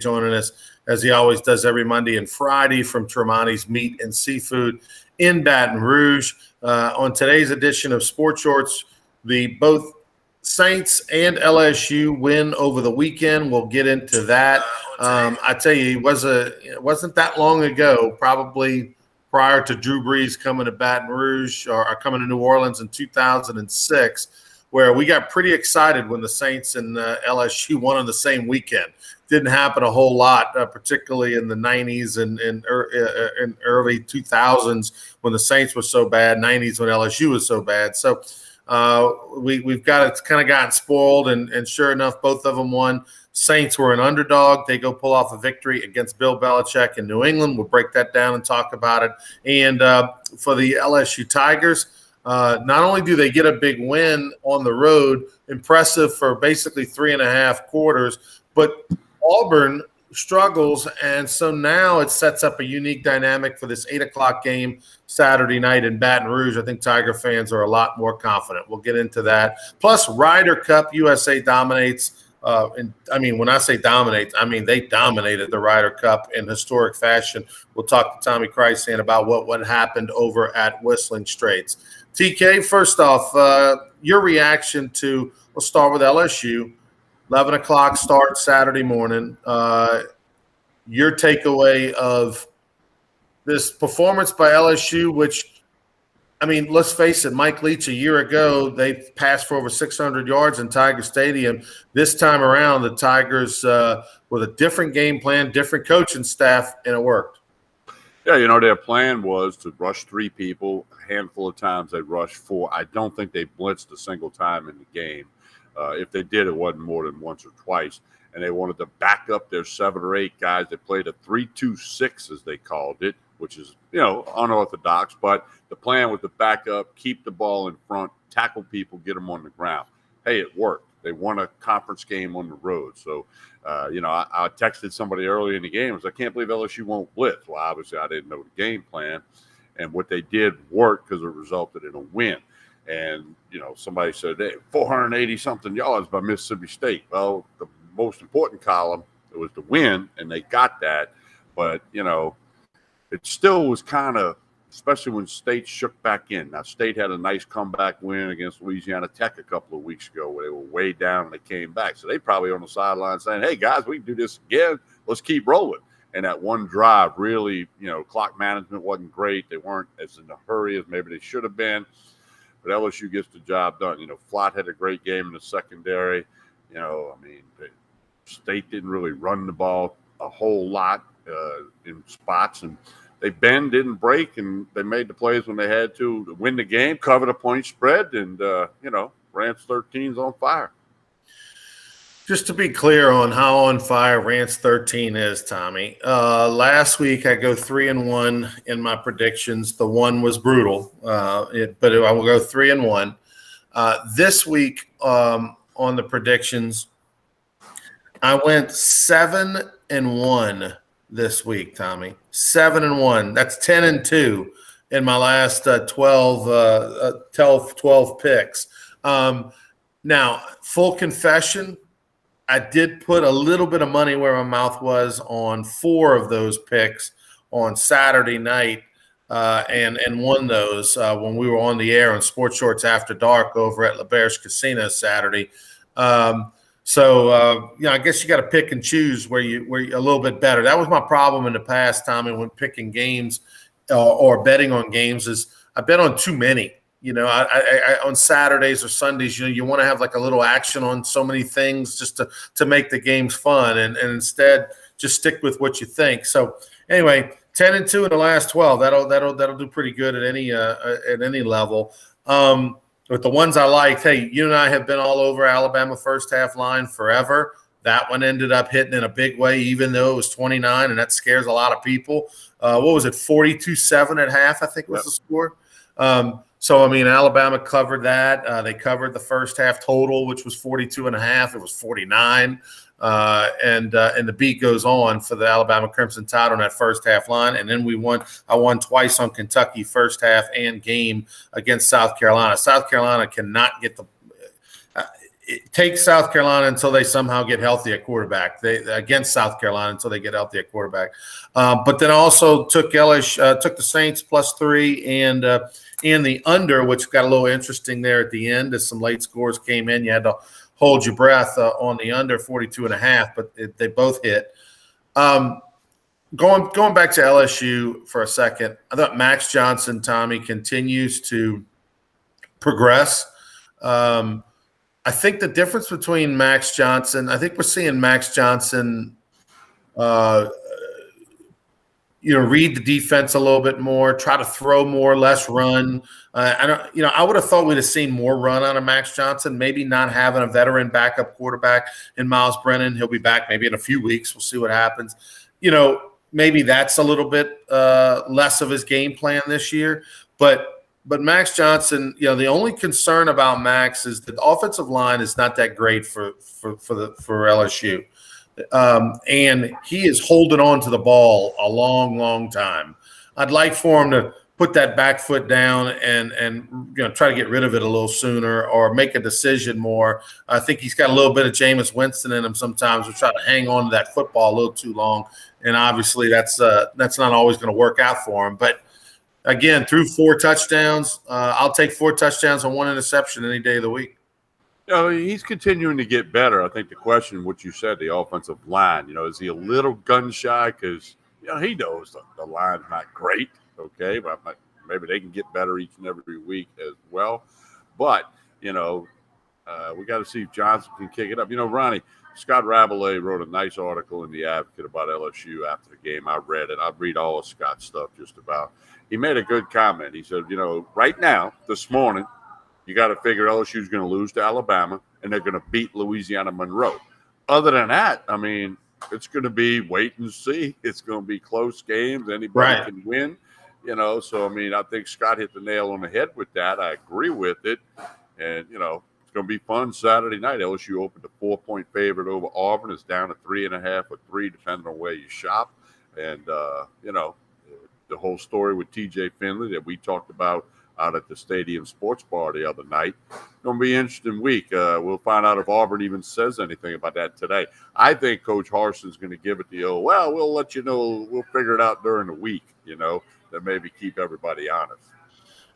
joining us as he always does every Monday and Friday from Tremonti's Meat and Seafood in Baton Rouge. On today's edition of Sports Shorts, both Saints and LSU win over the weekend. We'll get into that. I tell you, it wasn't that long ago, probably prior to Drew Brees coming to Baton Rouge or coming to New Orleans in 2006, where we got pretty excited when the Saints and LSU won on the same weekend. Didn't happen a whole lot, particularly in the 90s and early 2000s when the Saints were so bad, 90s when LSU was so bad. So we've kind of gotten spoiled, and sure enough, both of them won. Saints were an underdog. They go pull off a victory against Bill Belichick in New England. We'll break that down and talk about it. And for the LSU Tigers, not only do they get a big win on the road, impressive for basically 3.5 quarters, but Auburn struggles, and so now it sets up a unique dynamic for this 8 o'clock game Saturday night in Baton Rouge. I think Tiger fans are a lot more confident. We'll get into that. Plus, Ryder Cup, USA dominates. When I say dominate, I mean they dominated the Ryder Cup in historic fashion. We'll talk to Tommy Krysan about what happened over at Whistling Straits. TK, first off, your reaction to – we'll start with LSU. 11 o'clock start Saturday morning. Your takeaway of this performance by LSU, which, I mean, let's face it, Mike Leach a year ago, they passed for over 600 yards in Tiger Stadium. This time around, the Tigers with a different game plan, different coaching staff, and it worked. Yeah, their plan was to rush 3 people. A handful of times they rushed 4. I don't think they blitzed a single time in the game. If they did, it wasn't more than once or twice. And they wanted to back up their 7 or 8 guys. They played a 3-2-6, as they called it, which is, unorthodox. But the plan was to back up, keep the ball in front, tackle people, get them on the ground. Hey, it worked. They won a conference game on the road. So, I texted somebody early in the game. I was like, I can't believe LSU won't blitz. Well, obviously, I didn't know the game plan. And what they did worked because it resulted in a win. And, somebody said, hey, 480-something yards by Mississippi State. Well, the most important column, it was the win, and they got that. But, it still was kind of, especially when State shook back in. Now, State had a nice comeback win against Louisiana Tech a couple of weeks ago where they were way down and they came back. So they probably on the sideline saying, hey, guys, we can do this again. Let's keep rolling. And that one drive really, clock management wasn't great. They weren't as in a hurry as maybe they should have been. But LSU gets the job done. Flott had a great game in the secondary. State didn't really run the ball a whole lot in spots. And they bend, didn't break, and they made the plays when they had to win the game, cover the point spread, and, Rance 13's on fire. Just to be clear on how on fire Rance 13 is, Tommy. Last week I go 3-1 in my predictions. The one was brutal, but I will go 3-1. This week on the predictions, I went 7-1 this week, Tommy. 7-1. That's 10-2 in my last 12 picks. Now, full confession, I did put a little bit of money where my mouth was on 4 of those picks on Saturday night and won those when we were on the air on Sports Shorts After Dark over at LaBerge Casino Saturday. I guess you got to pick and choose where you're a little bit better. That was my problem in the past, Tommy, when picking games or betting on games is I bet on too many. I on Saturdays or Sundays, you want to have like a little action on so many things just to make the games fun, and instead just stick with what you think. So anyway, 10-2 in the last 12. That'll do pretty good at any level. With the ones I liked, hey, you and I have been all over Alabama first half line forever. That one ended up hitting in a big way, even though it was 29, and that scares a lot of people. What was it, 42-7 at half, I think was the score. Alabama covered that. They covered the first half total, which was 42.5. It was 49. And the beat goes on for the Alabama Crimson Tide on that first half line. And then I won twice on Kentucky first half and game against South Carolina. South Carolina cannot get take South Carolina until they somehow get healthy at quarterback. They against South Carolina until they get healthy at quarterback. But then also took took the Saints +3 and the under, which got a little interesting there at the end as some late scores came in. You had to hold your breath on the under 42.5, but they both hit. Going back to LSU for a second, I thought Max Johnson, Tommy, continues to progress. I think the difference between Max Johnson, I think we're seeing Max Johnson, read the defense a little bit more, try to throw more, less run. I would have thought we'd have seen more run out of Max Johnson. Maybe not having a veteran backup quarterback in Miles Brennan. He'll be back maybe in a few weeks. We'll see what happens. Maybe that's a little bit less of his game plan this year, but Max Johnson, the only concern about Max is that the offensive line is not that great for LSU, and he is holding on to the ball a long, long time. I'd like for him to put that back foot down and try to get rid of it a little sooner or make a decision more. I think he's got a little bit of Jameis Winston in him sometimes. We try to hang on to that football a little too long, and obviously that's not always going to work out for him, but. Again, threw 4 touchdowns. I'll take 4 touchdowns and 1 interception any day of the week. He's continuing to get better. I think the question, what you said, the offensive line, is he a little gun shy? Because, he knows the line's not great, okay? But maybe they can get better each and every week as well. But, we got to see if Johnson can kick it up. Ronnie, Scott Rabelais wrote a nice article in The Advocate about LSU after the game. I read it. I read all of Scott's stuff just about. He made a good comment. He said, right now, this morning, you got to figure LSU is going to lose to Alabama and they're going to beat Louisiana Monroe. Other than that, it's going to be wait and see. It's going to be close games. Anybody can win, So, I think Scott hit the nail on the head with that. I agree with it. And, it's going to be fun Saturday night. LSU opened a 4-point favorite over Auburn. It's down to 3.5 or 3, depending on where you shop. And, the whole story with TJ Finley that we talked about out at the stadium sports bar the other night. Going to be an interesting week. We'll find out if Auburn even says anything about that today. I think Coach Harson's going to give it the we'll let you know. We'll figure it out during the week, that maybe keep everybody honest.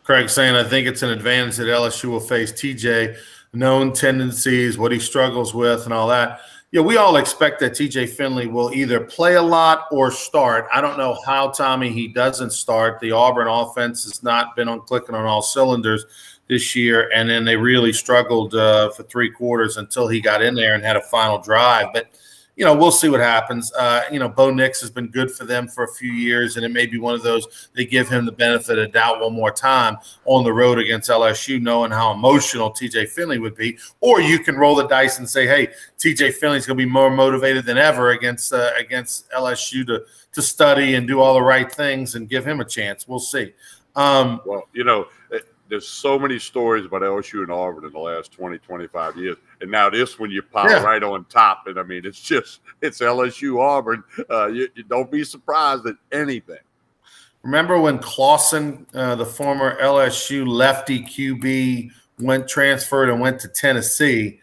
Craig saying, I think it's an advantage that LSU will face TJ, known tendencies, what he struggles with and all that. We all expect that TJ Finley will either play a lot or start. I don't know how, Tommy, he doesn't start. The Auburn offense has not been clicking on all cylinders this year, and then they really struggled for 3 quarters until he got in there and had a final drive. But, we'll see what happens. Bo Nix has been good for them for a few years, and it may be one of those they give him the benefit of doubt one more time on the road against LSU, knowing how emotional TJ Finley would be. Or you can roll the dice and say, hey, TJ Finley's going to be more motivated than ever against LSU to study and do all the right things and give him a chance. We'll see. There's so many stories about LSU and Auburn in the last 20, 25 years. And now this one you pile right on top. And, it's LSU Auburn. You don't be surprised at anything. Remember when Clausen, the former LSU lefty QB, transferred and went to Tennessee,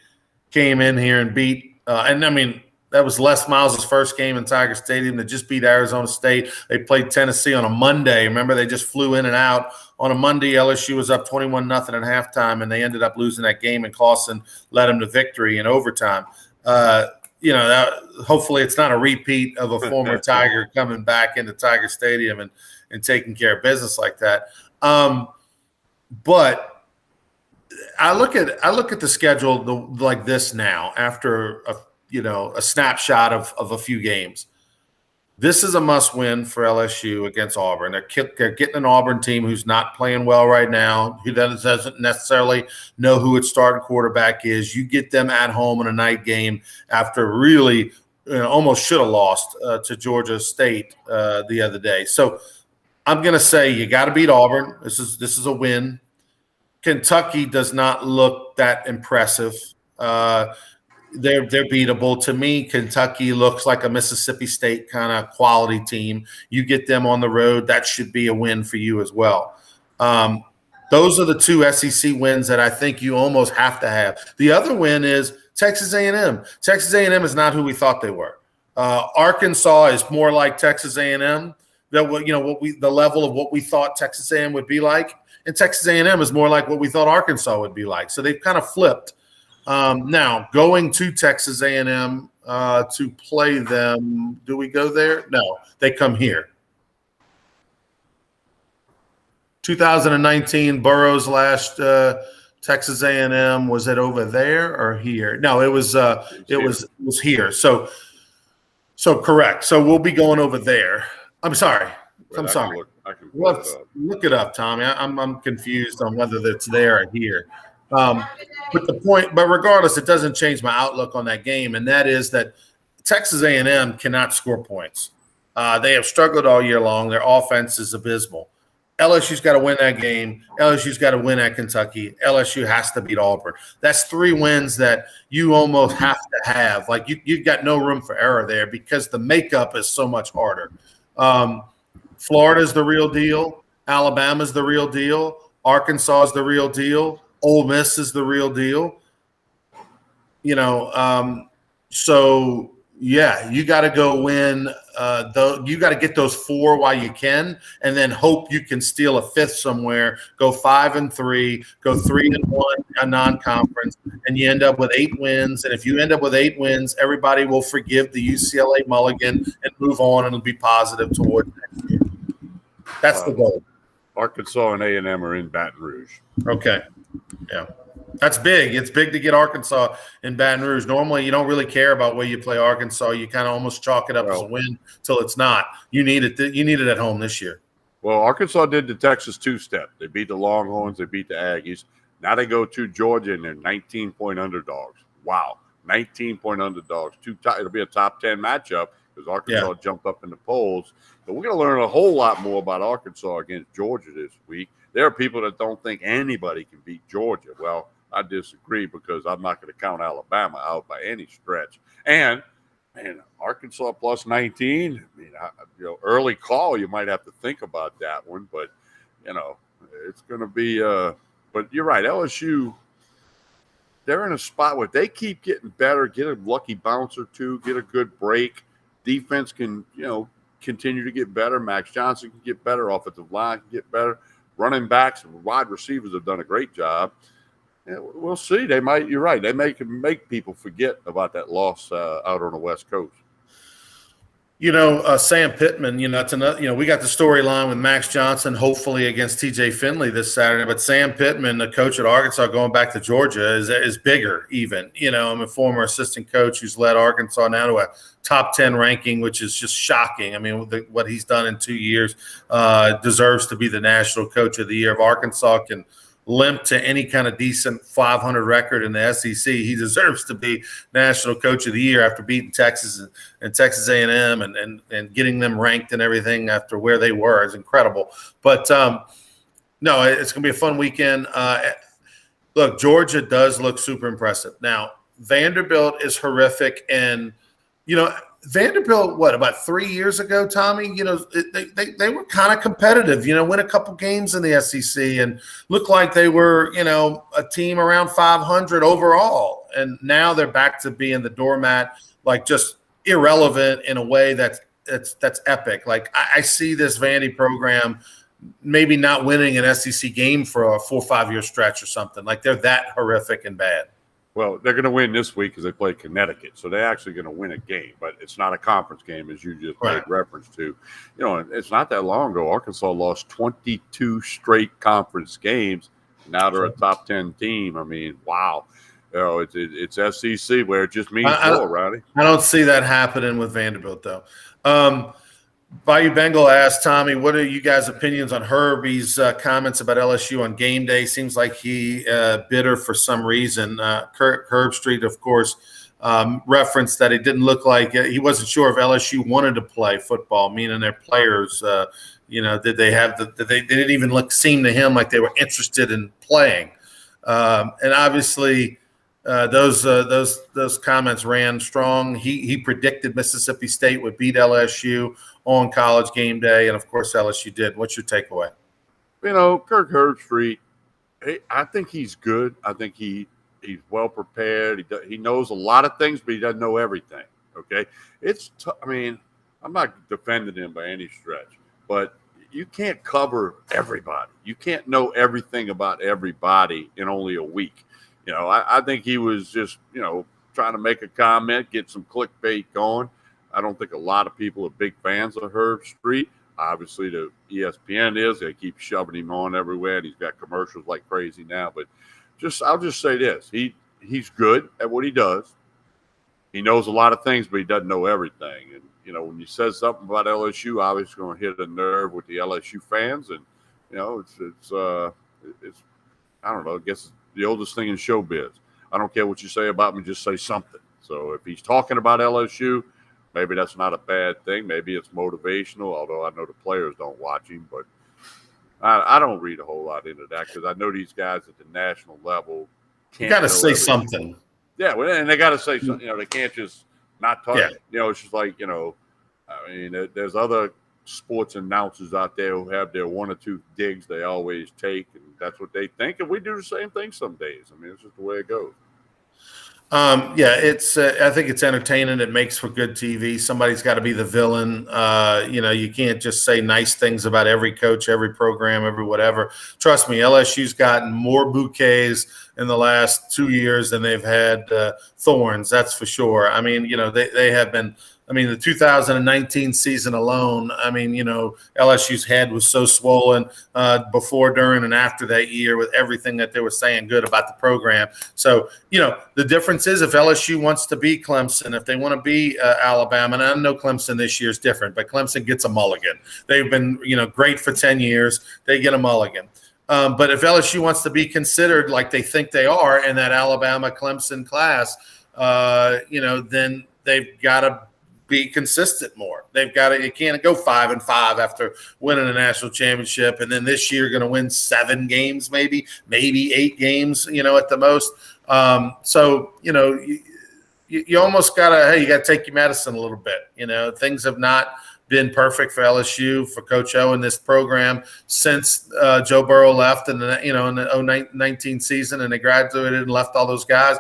came in here and beat that was Les Miles' first game in Tiger Stadium. They just beat Arizona State. They played Tennessee on a Monday. Remember, they just flew in and out. On a Monday, LSU was up 21-0 at halftime, and they ended up losing that game, and Clausen led them to victory in overtime. Hopefully it's not a repeat of a former Tiger coming back into Tiger Stadium and taking care of business like that. But I look at the schedule like this now after a snapshot of a few games. This is a must-win for LSU against Auburn. They're getting an Auburn team who's not playing well right now, who doesn't necessarily know who its starting quarterback is. You get them at home in a night game after really almost should have lost to Georgia State the other day. So I'm going to say you got to beat Auburn. This is a win. Kentucky does not look that impressive. They're beatable. To me, Kentucky looks like a Mississippi State kind of quality team. You get them on the road, that should be a win for you as well. Those are the two SEC wins that I think you almost have to have. The other win is Texas A&M. Texas A&M is not who we thought they were. Arkansas is more like Texas A&M. The level of what we thought Texas A&M would be like, and Texas A&M is more like what we thought Arkansas would be like. So they've kind of flipped. Now going to Texas A&M to play them, do we go there? No, they come here. 2019 Burroughs last Texas A&M, was it over there or here? No, it was here. So correct. So we'll be going over there. I'm sorry. I can look it up, Tommy. I'm confused on whether it's there or here. But regardless, it doesn't change my outlook on that game, and that is that Texas A&M cannot score points. They have struggled all year long. Their offense is abysmal. LSU's got to win that game. LSU's got to win at Kentucky. LSU has to beat Auburn. That's 3 wins that you almost have to have. Like you've got no room for error there because the makeup is so much harder. Florida's the real deal. Alabama's the real deal. Arkansas is the real deal. Ole Miss is the real deal. So yeah, you got to go win. You got to get those 4 while you can, and then hope you can steal a 5th somewhere. Go 5-3, go 3-1 a non-conference, and you end up with 8 wins. And if you end up with 8 wins, everybody will forgive the UCLA mulligan and move on, and it'll be positive towards next year. That's the goal. Arkansas and A&M are in Baton Rouge. Okay. Yeah. That's big. It's big to get Arkansas in Baton Rouge. Normally, you don't really care about where you play Arkansas. You kind of almost chalk it up as a win till it's not. You need it. You need it at home this year. Well, Arkansas did the Texas 2-step. They beat the Longhorns. They beat the Aggies. Now they go to Georgia, and they're 19-point underdogs. Wow, 19-point underdogs. It'll be a top 10 matchup because Arkansas jumped up in the polls. But we're going to learn a whole lot more about Arkansas against Georgia this week. There are people that don't think anybody can beat Georgia. Well, I disagree because I'm not going to count Alabama out by any stretch. And Arkansas plus 19. I mean, early call. You might have to think about that one, but it's going to be. But you're right. LSU. They're in a spot where they keep getting better, get a lucky bounce or two, get a good break. Defense can continue to get better. Max Johnson can get better. Offensive line can get better. Running backs and wide receivers have done a great job. Yeah, we'll see. They might. You're right. They make people forget about that loss out on the West Coast. Sam Pittman. That's another. We got the storyline with Max Johnson, hopefully against T.J. Finley this Saturday. But Sam Pittman, the coach at Arkansas, going back to Georgia, is bigger. Even I'm a former assistant coach who's led Arkansas now to a top 10 ranking, which is just shocking. I mean, what he's done in 2 years deserves to be the national coach of the year. If Arkansas can limp to any kind of decent 500 record in the SEC, he deserves to be national coach of the year after beating Texas and Texas A&M and getting them ranked and everything after where they were is incredible. But no, it's going to be a fun weekend. Look, Georgia does look super impressive. Now, Vanderbilt is horrific, and Vanderbilt, about 3 years ago, Tommy, they were kind of competitive, win a couple games in the SEC and looked like they were, a team around 500 overall. And now they're back to being the doormat, like just irrelevant in a way that's epic. Like I see this Vandy program maybe not winning an SEC game for a 4 or 5 year stretch or something. Like they're that horrific and bad. Well, they're going to win this week because they play Connecticut. So they're actually going to win a game, but it's not a conference game, as you just made reference to. It's not that long ago. Arkansas lost 22 straight conference games. Now they're a top 10 team. I mean, wow. It's SEC where it just means more, Roddy. I don't see that happening with Vanderbilt, though. Bayou Bengal asked Tommy, what are you guys' opinions on Herbie's comments about LSU on game day? Seems like he bitter for some reason. Kirk Herbstreit, of course, referenced that it didn't look like he wasn't sure if LSU wanted to play football, meaning their players, did they have they didn't even seem to him like they were interested in playing. And obviously those comments ran strong. He predicted Mississippi State would beat LSU on College game day, and of course LSU did. What's your takeaway? Kirk Herbstreit, I think he's good. I think he's well prepared. He knows a lot of things, but he doesn't know everything. Okay, I mean, I'm not defending him by any stretch, but you can't cover everybody. You can't know everything about everybody in only a week. I think he was just trying to make a comment, get some clickbait going. I don't think a lot of people are big fans of Herb Street. Obviously, the ESPN is. They keep shoving him on everywhere, and he's got commercials like crazy now. But I'll just say this: he's good at what he does. He knows a lot of things, but he doesn't know everything. And when he says something about LSU, obviously going to hit a nerve with the LSU fans. And it's I don't know. I guess it's the oldest thing in showbiz. I don't care what you say about me; just say something. So if he's talking about LSU, maybe that's not a bad thing. Maybe it's motivational, although I know the players don't watch him. But I don't read a whole lot into that because I know these guys at the national level can't. You got to say something. Yeah, well, and they got to say something. They can't just not talk. Yeah. It's just like I mean, there's other sports announcers out there who have their one or two digs they always take, and that's what they think. And we do the same thing some days. I mean, it's just the way it goes. It's. I think it's entertaining. It makes for good TV. Somebody's got to be the villain. You can't just say nice things about every coach, every program, every whatever. Trust me, LSU's gotten more bouquets in the last 2 years than they've had thorns. That's for sure. I mean, they have been. I mean, the 2019 season alone, I mean, LSU's head was so swollen before, during, and after that year with everything that they were saying good about the program. So, the difference is if LSU wants to be Clemson, if they want to be Alabama, and I know Clemson this year is different, but Clemson gets a mulligan. They've been, great for 10 years. They get a mulligan. But if LSU wants to be considered like they think they are in that Alabama-Clemson class, then they've got to be consistent more. They've got to. You can't go 5-5 after winning a national championship, and then this year going to win 7 games, maybe 8 games, at the most. So you almost got to. Hey, you got to take your medicine a little bit. Things have not been perfect for LSU, for Coach O in this program since Joe Burrow left in the 2019 season, and they graduated and left all those guys.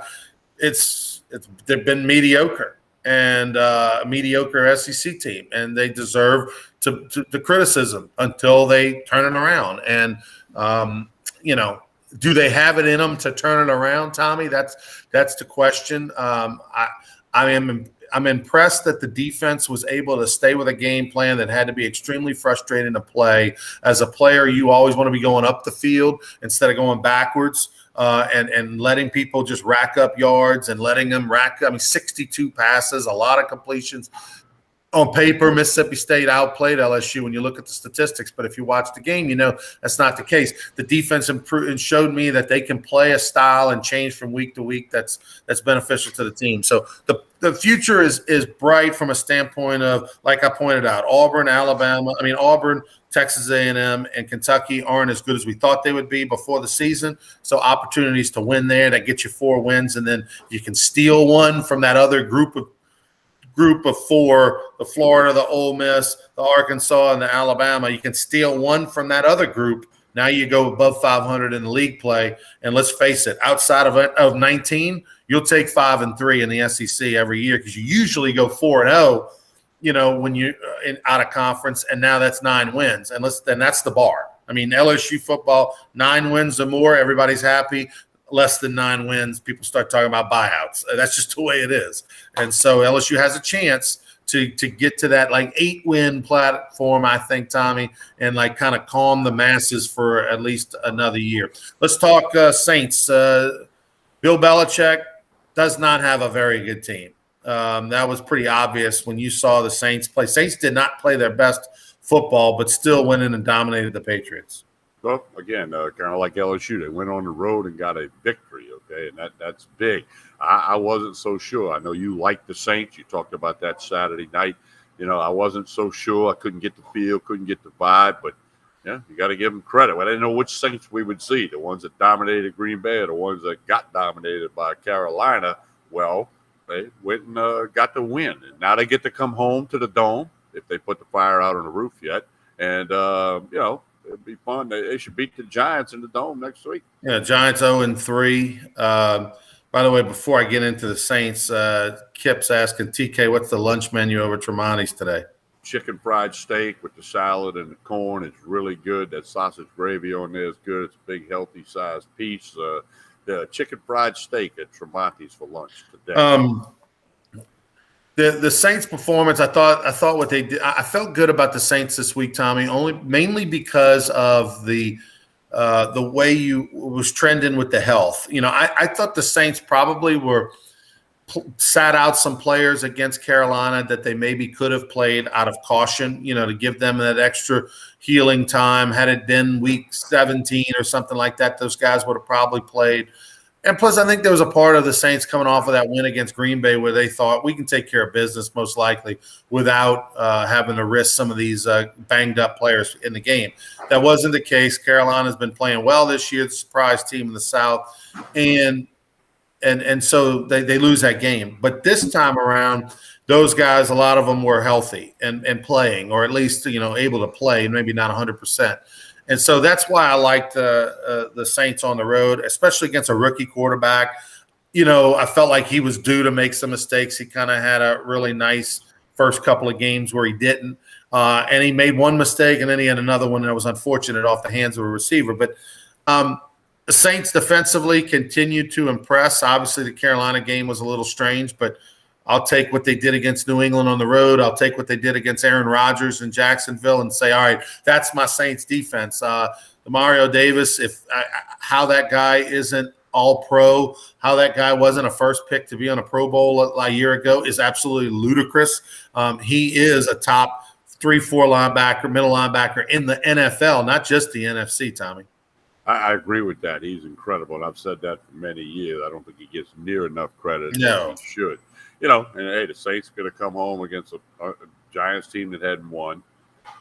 They've been mediocre. And a mediocre SEC team, and they deserve the criticism until they turn it around. And do they have it in them to turn it around, Tommy? That's the question. I'm impressed that the defense was able to stay with a game plan that had to be extremely frustrating to play. As a player, you always want to be going up the field instead of going backwards. And letting people just rack up yards and letting them 62 passes, a lot of completions. On paper, Mississippi State outplayed LSU when you look at the statistics, but if you watch the game, that's not the case. The defense improved and showed me that they can play a style and change from week to week that's beneficial to the team. So the future is bright from a standpoint of, like I pointed out, Auburn, Texas A&M, and Kentucky aren't as good as we thought they would be before the season. So opportunities to win there, that gets you 4 wins, and then you can steal one from that other group of 4, the Florida, the Ole Miss, the Arkansas, and the Alabama. You can steal one from that other group. Now you go above 500 in the league play. And let's face it, outside of 19, you'll take 5-3 in the SEC every year because you usually go 4-0, when you're out of conference, and now that's 9 wins. And then that's the bar. I mean, LSU football, 9 wins or more, everybody's happy. Less than 9 wins, people start talking about buyouts. That's just the way it is. And so LSU has a chance to get to that 8-win platform, I think, Tommy, and kind of calm the masses for at least another year. Let's talk Saints. Bill Belichick does not have a very good team. That was pretty obvious when you saw the Saints play. Saints did not play their best football, but still went in and dominated the Patriots. Well, again, kind of like LSU, they went on the road and got a victory, okay, and that's big. I wasn't so sure. I know you liked the Saints. You talked about that Saturday night. I wasn't so sure. I couldn't get the feel, couldn't get the vibe, but, you got to give them credit. I didn't know which Saints we would see, the ones that dominated Green Bay or the ones that got dominated by Carolina. Well, they went and got the win, and now they get to come home to the Dome if they put the fire out on the roof yet, and, it'd be fun. They should beat the Giants in the Dome next week. Yeah, Giants 0-3. By the way, before I get into the Saints, Kip's asking TK, what's the lunch menu over Tremonti's today? Chicken fried steak with the salad and the corn. It's really good. That sausage gravy on there is good. It's a big, healthy sized piece. The chicken fried steak at Tremonti's for lunch today. The Saints' performance, I thought what they did. I felt good about the Saints this week, Tommy. Mainly because of the way you was trending with the health. I thought the Saints probably sat out some players against Carolina that they maybe could have played out of caution, to give them that extra healing time. Had it been week 17 or something like that, those guys would have probably played. And plus, I think there was a part of the Saints coming off of that win against Green Bay where they thought we can take care of business most likely without having to risk some of these banged up players in the game. That wasn't the case. Carolina's been playing well this year, the surprise team in the South, and so they lose that game. But this time around, those guys, a lot of them were healthy and playing, or at least able to play, maybe not 100%. And so that's why I liked the Saints on the road, especially against a rookie quarterback. I felt like he was due to make some mistakes. He kind of had a really nice first couple of games where he didn't. And he made one mistake, and then he had another one that was unfortunate off the hands of a receiver. But the Saints defensively continued to impress. Obviously, the Carolina game was a little strange, but I'll take what they did against New England on the road. I'll take what they did against Aaron Rodgers in Jacksonville and say, all right, that's my Saints defense. Mario Davis, how that guy isn't all pro, how that guy wasn't a first pick to be on a Pro Bowl a year ago is absolutely ludicrous. He is a top 3-4 linebacker, middle linebacker in the NFL, not just the NFC, Tommy. I agree with that. He's incredible, and I've said that for many years. I don't think he gets near enough credit as he should. And hey, the Saints are going to come home against a Giants team that hadn't won.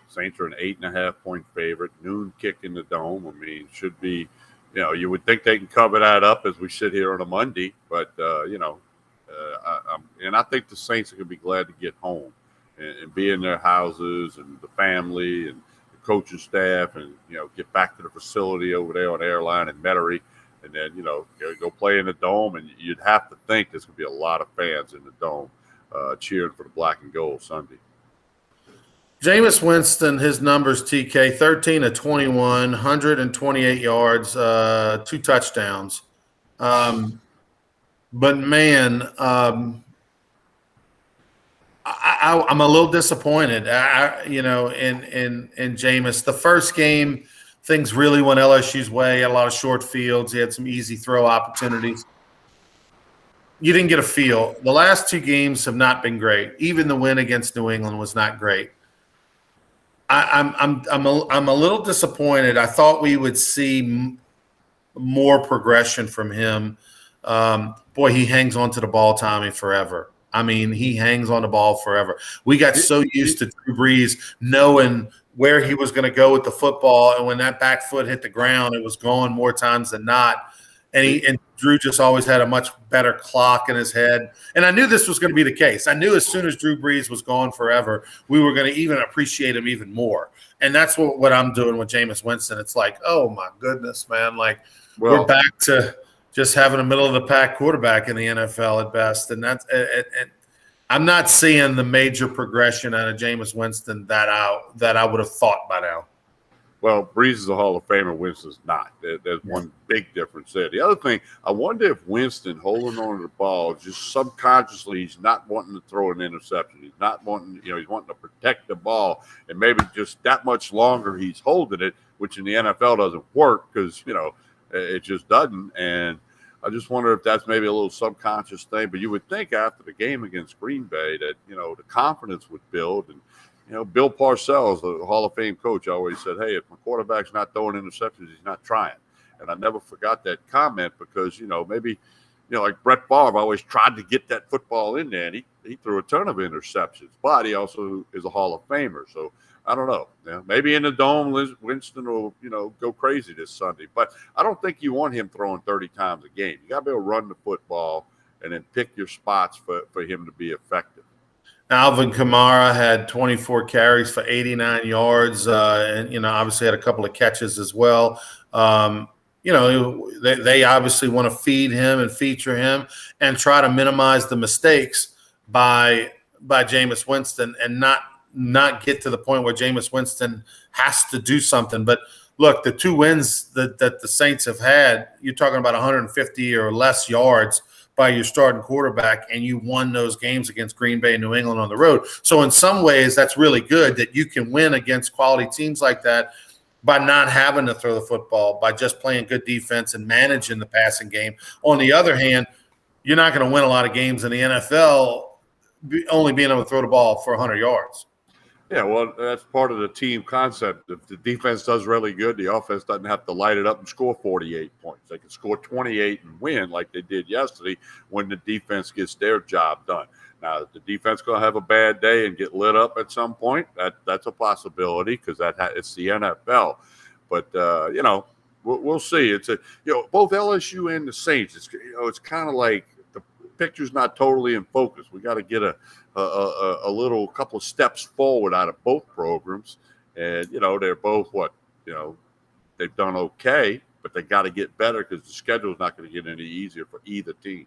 Saints are an 8.5-point favorite. Noon kick in the Dome. I mean, should be, you would think they can cover that up as we sit here on a Monday. But, and I think the Saints are going to be glad to get home and be in their houses and the family and the coaching staff and, get back to the facility over there on Airline and Metairie. And then, go play in the Dome, and you'd have to think there's going to be a lot of fans in the Dome cheering for the black and gold Sunday. Jameis Winston, his numbers, TK, 13-21, 128 yards, 2 touchdowns. But, man, I'm a little disappointed, in Jameis. The first game, things really went LSU's way. He had a lot of short fields. He had some easy throw opportunities. You didn't get a feel. The last 2 games have not been great. Even the win against New England was not great. I'm a little disappointed. I thought we would see more progression from him. Boy, he hangs on to the ball, Tommy, forever. I mean, he hangs on the ball forever. We got so used to Drew Brees knowing where he was going to go with the football, and when that back foot hit the ground, it was gone more times than not. And Drew just always had a much better clock in his head. And I knew this was going to be the case. I knew as soon as Drew Brees was gone forever, we were going to even appreciate him even more. And that's what I'm doing with Jameis Winston. It's like, oh, my goodness, man. We're back to just having a middle-of-the-pack quarterback in the NFL at best. And that's I'm not seeing the major progression out of Jameis Winston that I would have thought by now. Well, Brees is a Hall of Famer. Winston's not. There's one big difference there. The other thing, I wonder if Winston holding on to the ball, just subconsciously, he's not wanting to throw an interception. He's not wanting, he's wanting to protect the ball. And maybe just that much longer he's holding it, which in the NFL doesn't work because, it just doesn't. And I just wonder if that's maybe a little subconscious thing. But you would think after the game against Green Bay that, the confidence would build. And, Bill Parcells, the Hall of Fame coach, always said, hey, if my quarterback's not throwing interceptions, he's not trying. And I never forgot that comment because, maybe, like Brett Favre always tried to get that football in there, and he threw a ton of interceptions. But he also is a Hall of Famer. So I don't know. Maybe in the Dome, Winston will, go crazy this Sunday. But I don't think you want him throwing 30 times a game. You got to be able to run the football and then pick your spots for him to be effective. Alvin Kamara had 24 carries for 89 yards, and obviously had a couple of catches as well. They obviously want to feed him and feature him and try to minimize the mistakes by Jameis Winston and not get to the point where Jameis Winston has to do something. But look, the 2 wins that the Saints have had, you're talking about 150 or less yards by your starting quarterback, and you won those games against Green Bay and New England on the road. So in some ways, that's really good that you can win against quality teams like that by not having to throw the football, by just playing good defense and managing the passing game. On the other hand, you're not going to win a lot of games in the NFL only being able to throw the ball for 100 yards. Yeah, well, that's part of the team concept. If the defense does really good, the offense doesn't have to light it up and score 48 points. They can score 28 and win like they did yesterday when the defense gets their job done. Now, if the defense going to have a bad day and get lit up at some point, that's a possibility because it's the NFL. But, we'll see. It's both LSU and the Saints, it's kind of like the picture's not totally in focus. We got to get a couple of steps forward out of both programs. And, they're both they've done okay, but they got to get better because the schedule is not going to get any easier for either team.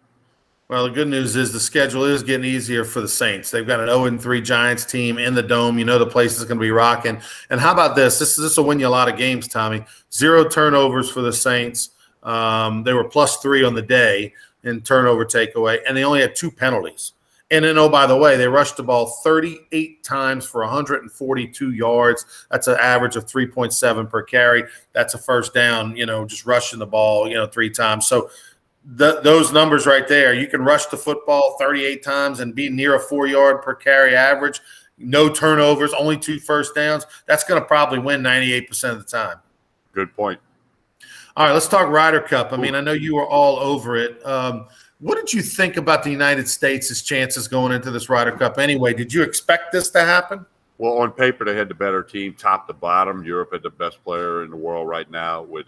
Well, the good news is the schedule is getting easier for the Saints. They've got an 0-3 Giants team in the Dome. The place is going to be rocking. And how about this? This will win you a lot of games, Tommy. 0 turnovers for the Saints. They were +3 on the day in turnover takeaway, and they only had 2 penalties. And then, oh, by the way, they rushed the ball 38 times for 142 yards. That's an average of 3.7 per carry. That's a first down, just rushing the ball, 3 times. So those numbers right there, you can rush the football 38 times and be near a 4-yard per carry average, no turnovers, only 2 first downs. That's going to probably win 98% of the time. Good point. All right, let's talk Ryder Cup. I know you were all over it. What did you think about the United States' chances going into this Ryder Cup anyway? Did you expect this to happen? Well, on paper, they had the better team, top to bottom. Europe had the best player in the world right now with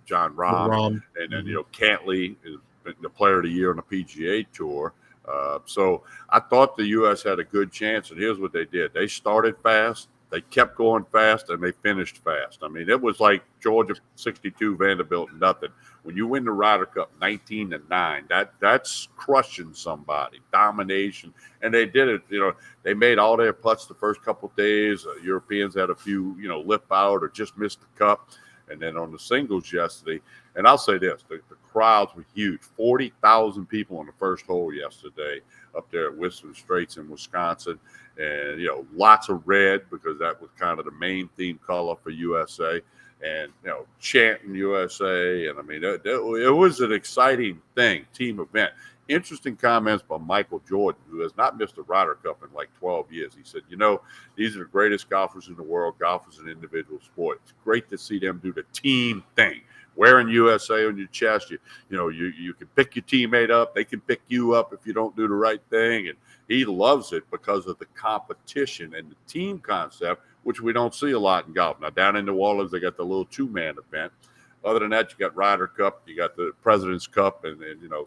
John Rahm. And then, Cantley is the player of the year on the PGA Tour. So I thought the U.S. had a good chance, and here's what they did. They started fast. They kept going fast, and they finished fast. It was like Georgia 62, Vanderbilt nothing. When you win the Ryder Cup 19-9, that's crushing somebody, domination. And they did it. They made all their putts the first couple of days. Europeans had a few, lip out or just missed the cup. And then on the singles yesterday, and I'll say this, the crowds were huge. 40,000 people on the first hole yesterday up there at Whistler Straits in Wisconsin. And, lots of red because that was kind of the main theme color for USA. And, chanting USA. And, it was an exciting thing, team event. Interesting comments by Michael Jordan, who has not missed a Ryder Cup in like 12 years. He said, these are the greatest golfers in the world. Golf is an individual sport. It's great to see them do the team thing. Wearing USA on your chest, you can pick your teammate up. They can pick you up if you don't do the right thing. And he loves it because of the competition and the team concept, which we don't see a lot in golf. Now, down in New Orleans, they got the little 2-man event. Other than that, you got Ryder Cup, you got the President's Cup, and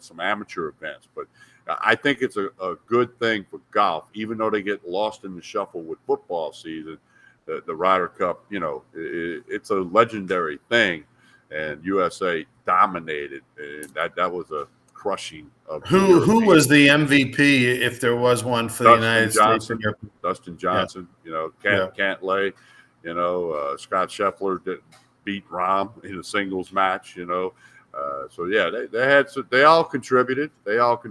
some amateur events. But I think it's a good thing for golf, even though they get lost in the shuffle with football season. The Ryder Cup, it's a legendary thing, and USA dominated, and that was a crushing of who was the MVP if there was one for the United States? Dustin Johnson, Cantlay, Scott Scheffler beat Rahm in a singles match, they all contributed.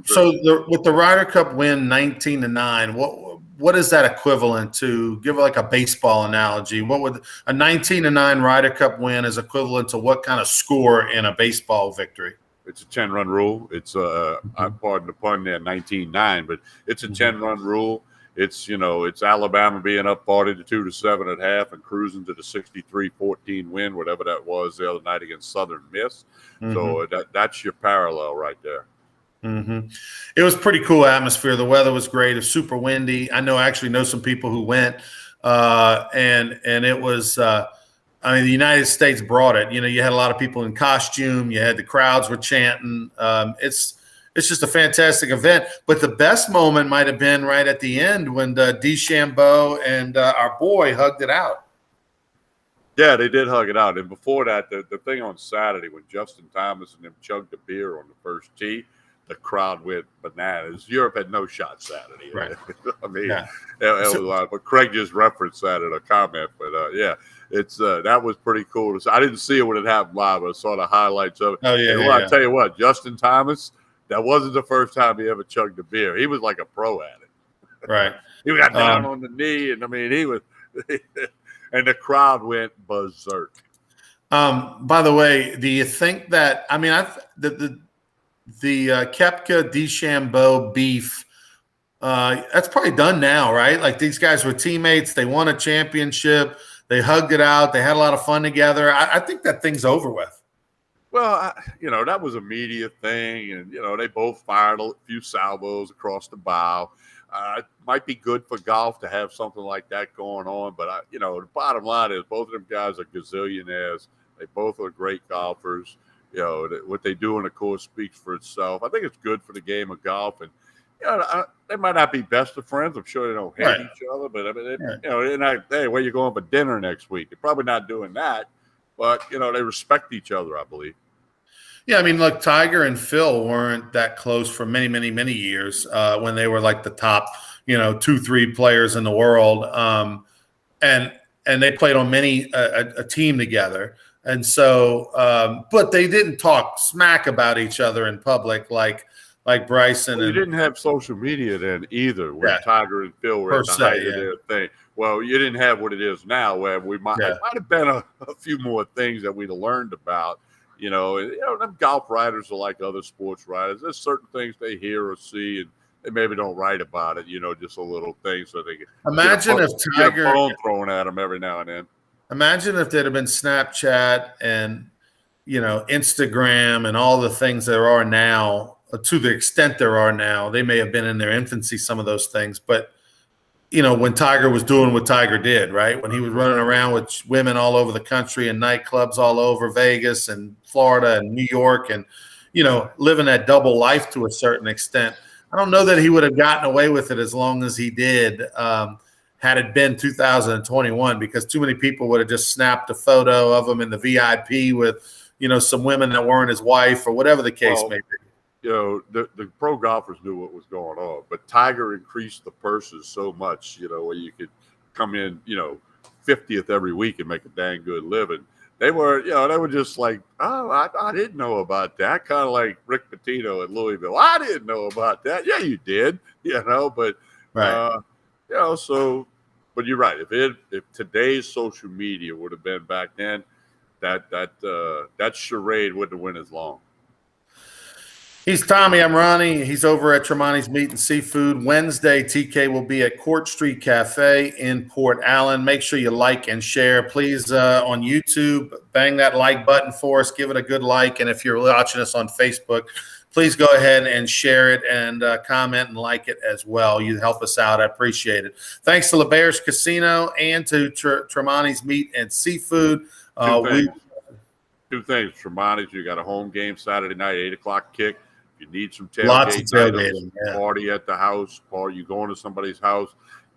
So with the Ryder Cup win 19-9, what is that equivalent to? Give like a baseball analogy. What would a 19-9 Ryder Cup win is equivalent to? What kind of score in a baseball victory? It's a 10-run rule. It's I pardon the pun there, 19-9, but it's a 10-run rule. It's it's Alabama being up 42-7 at half and cruising to the 63-14 win, whatever that was the other night against Southern Miss. So that's your parallel right there. It was pretty cool atmosphere. The weather was great. It was super windy. I actually know some people who went, and it was. The United States brought it. You had a lot of people in costume. You had the crowds were chanting. it's just a fantastic event. But the best moment might have been right at the end when DeChambeau and our boy hugged it out. Yeah, they did hug it out. And before that, the thing on Saturday when Justin Thomas and them chugged a beer on the first tee, the crowd went bananas. Europe had no shot Saturday. Right. I mean, Yeah. it was but Craig just referenced that in a comment. But yeah, it's that was pretty cool. I didn't see it when it happened live. I saw the highlights of it. Oh yeah. And I tell you what, Justin Thomas, that wasn't the first time he ever chugged a beer. He was like a pro at it. Right. He got down on the knee, and I mean, he was. And the crowd went berserk. By the way, do you think that? I mean, the Koepka DeChambeau beef. That's probably done now, right? Like these guys were teammates. They won a championship. They hugged it out. They had a lot of fun together. I think that thing's over with. Well, that was a media thing, and they both fired a few salvos across the bow. It might be good for golf to have something like that going on, but the bottom line is both of them guys are gazillionaires. They both are great golfers. What they do on the course speaks for itself. I think it's good for the game of golf, and they might not be best of friends. I'm sure they don't hate each other, but I mean, they're not, hey, where you going for dinner next week? They're probably not doing that, but they respect each other, I believe. Yeah, I mean, look, Tiger and Phil weren't that close for many, many, many years when they were like the top, 2-3 players in the world, and they played on many a team together, and so, but they didn't talk smack about each other in public like Bryson. Well, you didn't have social media then either, when Tiger and Phil were at the height of their thing. Well, you didn't have what it is now, where it might have been a few more things that we'd have learned about. Them golf writers are like other sports writers. There's certain things they hear or see, and they maybe don't write about it. Just a little thing, so they can imagine if Tiger get a phone thrown at them every now and then. Imagine if there'd have been Snapchat and Instagram and all the things there are now. To the extent there are now, they may have been in their infancy, some of those things, but. When Tiger was doing what Tiger did, right? When he was running around with women all over the country and nightclubs all over Vegas and Florida and New York and, living that double life to a certain extent. I don't know that he would have gotten away with it as long as he did had it been 2021, because too many people would have just snapped a photo of him in the VIP with, some women that weren't his wife or whatever the case may be. The pro golfers knew what was going on, but Tiger increased the purses so much, where you could come in, 50th every week and make a dang good living. They were just like, oh, I didn't know about that. Kind of like Rick Pitino at Louisville. I didn't know about that. Yeah, you did, but, right. But you're right. If today's social media would have been back then, that charade wouldn't have went as long. He's Tommy. I'm Ronnie. He's over at Tremonti's Meat and Seafood. Wednesday, TK will be at Court Street Cafe in Port Allen. Make sure you like and share. Please, on YouTube, bang that like button for us. Give it a good like. And if you're watching us on Facebook, please go ahead and share it and comment and like it as well. You help us out. I appreciate it. Thanks to LeBare's Casino and to Tremonti's Meat and Seafood. Two things. Tremonti's, you got a home game Saturday night, 8 o'clock kick. You need some lots of tailgating, party at the house, or you going to somebody's house,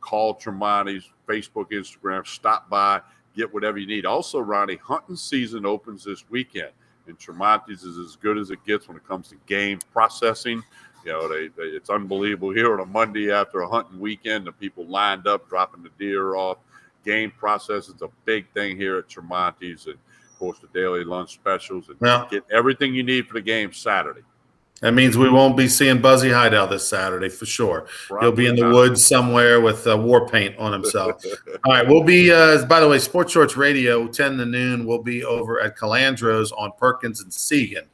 call Tremonti's, Facebook, Instagram, stop by, get whatever you need. Also, Ronnie, hunting season opens this weekend, and Tremonti's is as good as it gets when it comes to game processing. It's unbelievable. Here on a Monday after a hunting weekend, the people lined up, dropping the deer off. Game process is a big thing here at Tremonti's, and, of course, the daily lunch specials. And get everything you need for the game Saturday. That means we won't be seeing Buzzy Heidel this Saturday for sure. He'll be in the woods somewhere with war paint on himself. All right, we'll be, by the way, Sports Shorts Radio, 10 to noon, we'll be over at Calandro's on Perkins and Segan.